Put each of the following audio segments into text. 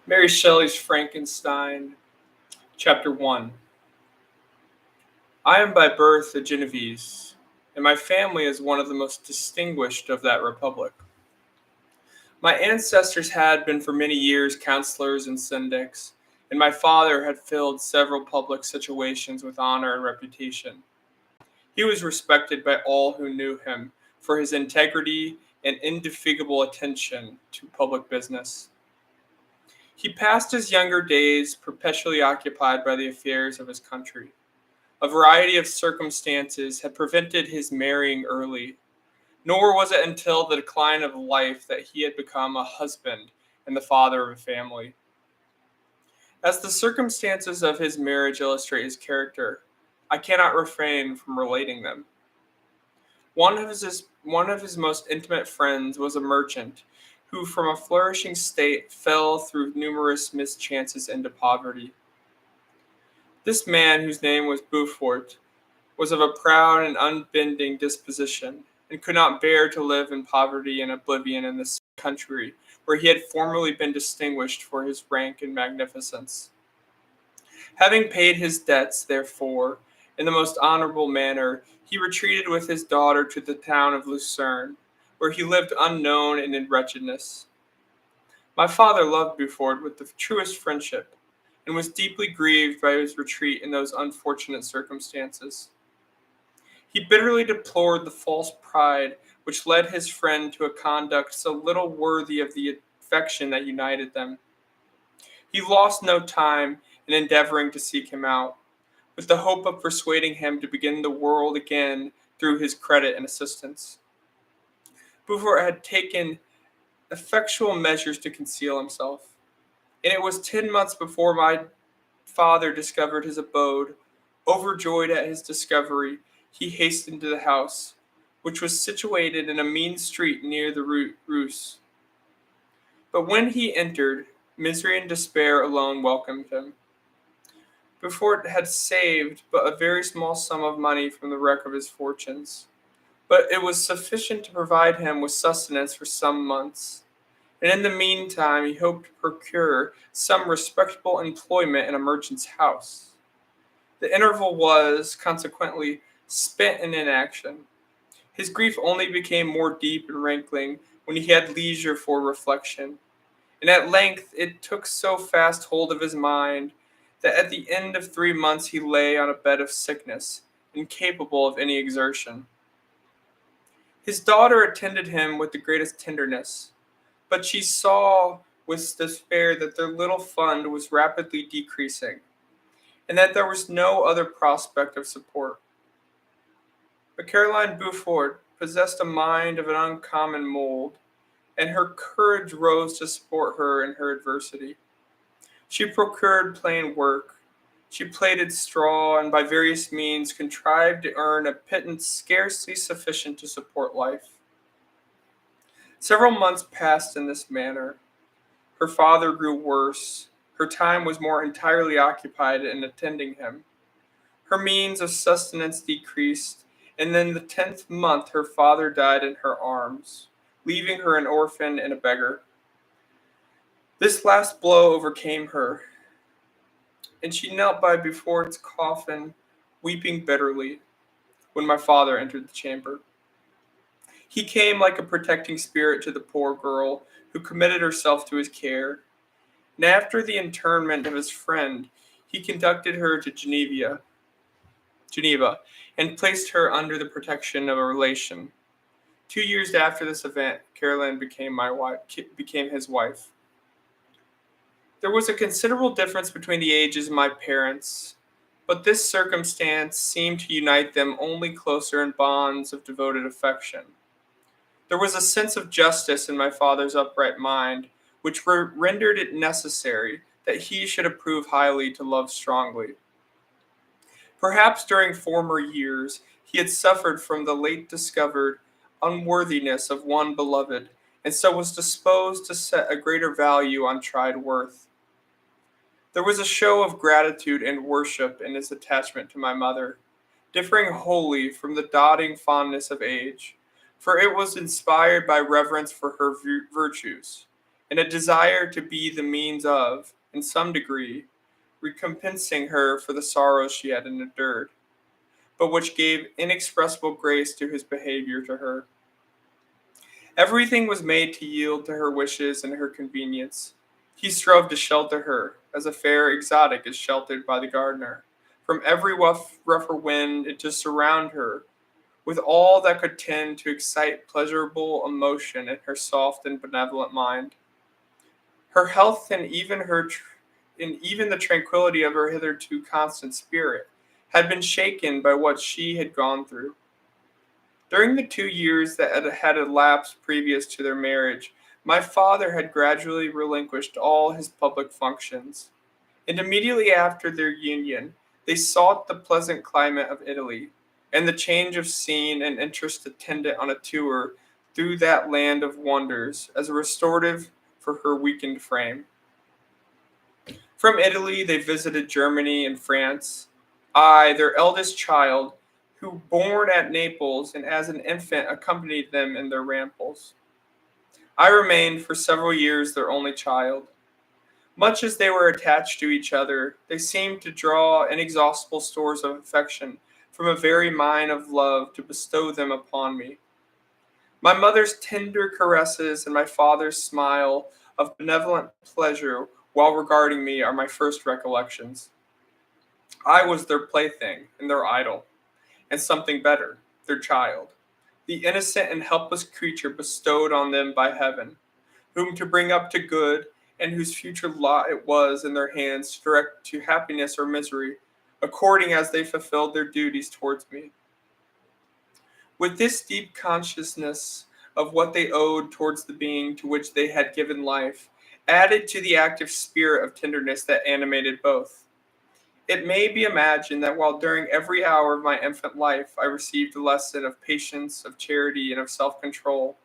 Mary Shelley's Frankenstein, Chapter 1. I am by birth a Genevese, and my family is one of the most distinguished of that republic. My ancestors had been for many years counselors and syndics, and my father had filled several public situations with honor and reputation. He was respected by all who knew him for his integrity and indefatigable attention to public business. He passed his younger days perpetually occupied by the affairs of his country. A variety of circumstances had prevented his marrying early, nor was it until the decline of life that he had become a husband and the father of a family. As the circumstances of his marriage illustrate his character, I cannot refrain from relating them. One of his most intimate friends was a merchant who, from a flourishing state, fell through numerous mischances into poverty. This man, whose name was Beaufort, was of a proud and unbending disposition, and could not bear to live in poverty and oblivion in this country where he had formerly been distinguished for his rank and magnificence. Having paid his debts, therefore, in the most honorable manner, he retreated with his daughter to the town of Lucerne, where he lived unknown and in wretchedness. My father loved Beaufort with the truest friendship, and was deeply grieved by his retreat in those unfortunate circumstances. He bitterly deplored the false pride which led his friend to a conduct so little worthy of the affection that united them. He lost no time in endeavoring to seek him out, with the hope of persuading him to begin the world again through his credit and assistance. Beaufort had taken effectual measures to conceal himself, and it was 10 months before my father discovered his abode. Overjoyed at his discovery, he hastened to the house, which was situated in a mean street near the Rue. But when he entered, misery and despair alone welcomed him. Beaufort had saved but a very small sum of money from the wreck of his fortunes, but it was sufficient to provide him with sustenance for some months, and in the meantime he hoped to procure some respectable employment in a merchant's house. The interval was, consequently, spent in inaction. His grief only became more deep and rankling when he had leisure for reflection, and at length it took so fast hold of his mind that at the end of 3 months he lay on a bed of sickness, incapable of any exertion. His daughter attended him with the greatest tenderness, but she saw with despair that their little fund was rapidly decreasing, and that there was no other prospect of support. But Caroline Beaufort possessed a mind of an uncommon mold, and her courage rose to support her in her adversity. She procured plain work. She plaited straw, and by various means contrived to earn a pittance scarcely sufficient to support life. Several months passed in this manner. Her father grew worse. Her time was more entirely occupied in attending him. Her means of sustenance decreased, and in the 10th month her father died in her arms, leaving her an orphan and a beggar. This last blow overcame her, and she knelt by before its coffin, weeping bitterly, when my father entered the chamber. He came like a protecting spirit to the poor girl who committed herself to his care, and after the interment of his friend, he conducted her to Geneva, and placed her under the protection of a relation. 2 years after this event, Caroline became his wife. There was a considerable difference between the ages of my parents, but this circumstance seemed to unite them only closer in bonds of devoted affection. There was a sense of justice in my father's upright mind, which rendered it necessary that he should approve highly to love strongly. Perhaps during former years he had suffered from the late discovered unworthiness of one beloved, and so was disposed to set a greater value on tried worth. There was a show of gratitude and worship in his attachment to my mother, differing wholly from the doting fondness of age, for it was inspired by reverence for her virtues, and a desire to be the means of, in some degree, recompensing her for the sorrows she had endured, but which gave inexpressible grace to his behavior to her. Everything was made to yield to her wishes and her convenience. He strove to shelter her, as a fair exotic is sheltered by the gardener, from every rougher wind, and to surround her with all that could tend to excite pleasurable emotion in her soft and benevolent mind. Her health and even the tranquillity of her hitherto constant spirit had been shaken by what she had gone through. During the 2 years that had elapsed previous to their marriage, my father had gradually relinquished all his public functions, and immediately after their union, they sought the pleasant climate of Italy, and the change of scene and interest attendant on a tour through that land of wonders as a restorative for her weakened frame. From Italy, they visited Germany and France. I, their eldest child, who born at Naples and as an infant accompanied them in their rambles. I remained for several years their only child. Much as they were attached to each other, they seemed to draw inexhaustible stores of affection from a very mine of love to bestow them upon me. My mother's tender caresses and my father's smile of benevolent pleasure while regarding me are my first recollections. I was their plaything and their idol, and something better, their child, the innocent and helpless creature bestowed on them by heaven, whom to bring up to good, and whose future lot it was in their hands to direct to happiness or misery, according as they fulfilled their duties towards me. With this deep consciousness of what they owed towards the being to which they had given life, added to the active spirit of tenderness that animated both, it may be imagined that while during every hour of my infant life I received a lesson of patience, of charity, and of self control,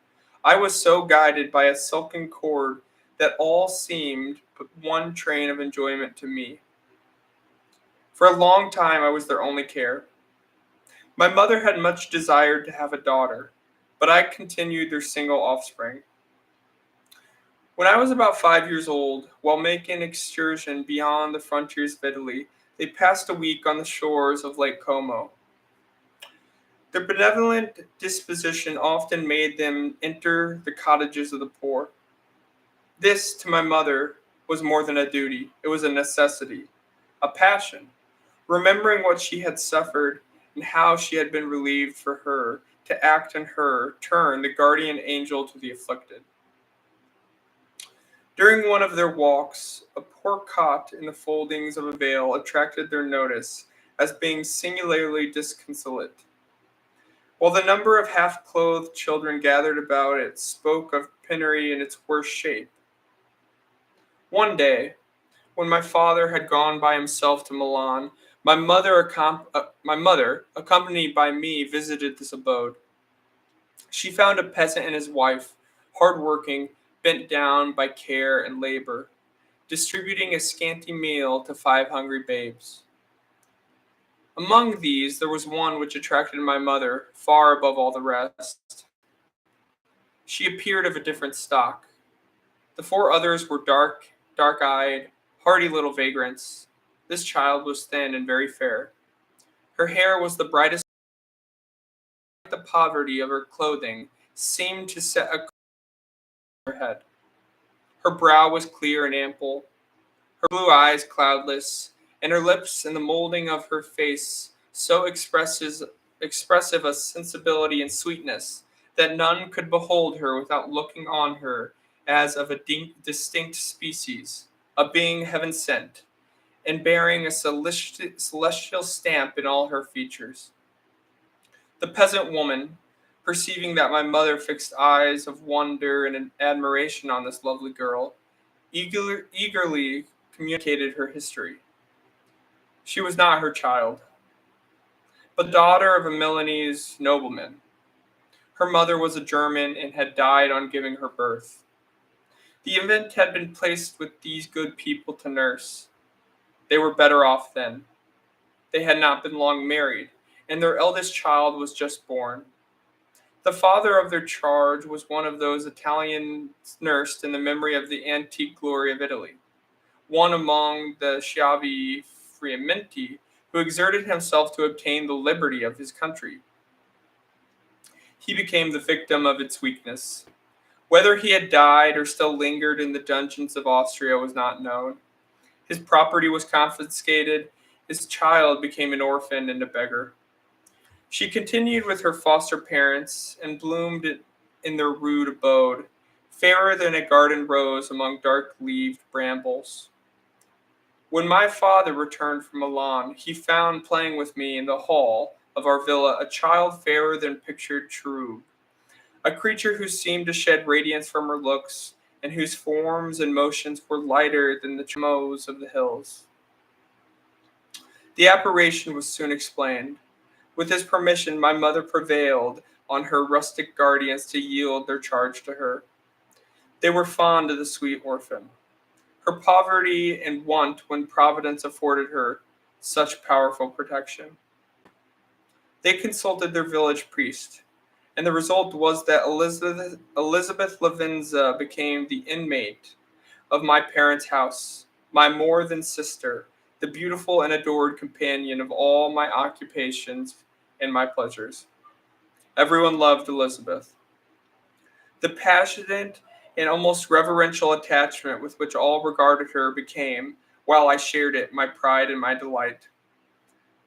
I was so guided by a silken cord that all seemed but one train of enjoyment to me. For a long time I was their only care. My mother had much desired to have a daughter, but I continued their single offspring. When I was about 5 years old, while making an excursion beyond the frontiers of Italy, they passed a week on the shores of Lake Como. Their benevolent disposition often made them enter the cottages of the poor. This, to my mother, was more than a duty, it was a necessity, a passion. Remembering what she had suffered and how she had been relieved for her to act in her turn the guardian angel to the afflicted. During one of their walks, a poor cot in the foldings of a veil attracted their notice as being singularly disconsolate, while the number of half-clothed children gathered about it spoke of penury in its worst shape. One day, when my father had gone by himself to Milan, my mother, accompanied by me, visited this abode. She found a peasant and his wife, hard-working, bent down by care and labor, distributing a scanty meal to 5 hungry babes. Among these there was one which attracted my mother far above all the rest. She appeared of a different stock. The four others were dark-eyed, hardy little vagrants. This child was thin and very fair. Her hair was the brightest. The poverty of her clothing seemed to set a her head. Her brow was clear and ample, her blue eyes cloudless, and her lips and the molding of her face so expressive of sensibility and sweetness that none could behold her without looking on her as of a distinct species, a being heaven sent, and bearing a celestial stamp in all her features. The peasant woman, perceiving that my mother fixed eyes of wonder and admiration on this lovely girl, eagerly communicated her history. She was not her child, but the daughter of a Milanese nobleman. Her mother was a German and had died on giving her birth. The infant had been placed with these good people to nurse. They were better off then. They had not been long married, and their eldest child was just born. The father of their charge was one of those Italians nursed in the memory of the antique glory of Italy, one among the Schiavi Friamenti who exerted himself to obtain the liberty of his country. He became the victim of its weakness. Whether he had died or still lingered in the dungeons of Austria was not known. His property was confiscated. His child became an orphan and a beggar. She continued with her foster parents and bloomed in their rude abode, fairer than a garden rose among dark-leaved brambles. When my father returned from Milan, he found playing with me in the hall of our villa a child fairer than pictured cherub, a creature who seemed to shed radiance from her looks, and whose forms and motions were lighter than the tremors of the hills. The apparition was soon explained. With his permission, my mother prevailed on her rustic guardians to yield their charge to her. They were fond of the sweet orphan. Her poverty and want when Providence afforded her such powerful protection. They consulted their village priest, and the result was that Elizabeth Lavinza became the inmate of my parents' house, my more than sister, the beautiful and adored companion of all my occupations and my pleasures. Everyone loved Elizabeth. The passionate and almost reverential attachment with which all regarded her became, while I shared it, my pride and my delight.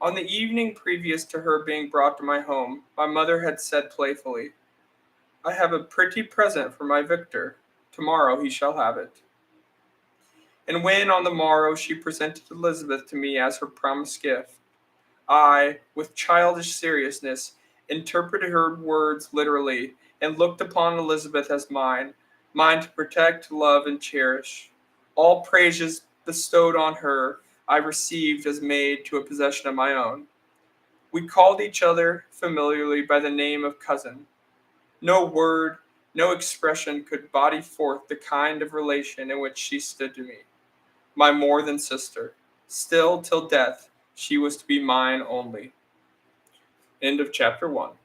On the evening previous to her being brought to my home, my mother had said playfully, "I have a pretty present for my Victor. Tomorrow he shall have it." And when on the morrow she presented Elizabeth to me as her promised gift, I, with childish seriousness, interpreted her words literally, and looked upon Elizabeth as mine, mine to protect, love, and cherish. All praises bestowed on her I received as made to a possession of my own. We called each other familiarly by the name of cousin. No word, no expression could body forth the kind of relation in which she stood to me, my more than sister. Still, till death, she was to be mine only. End of chapter 1.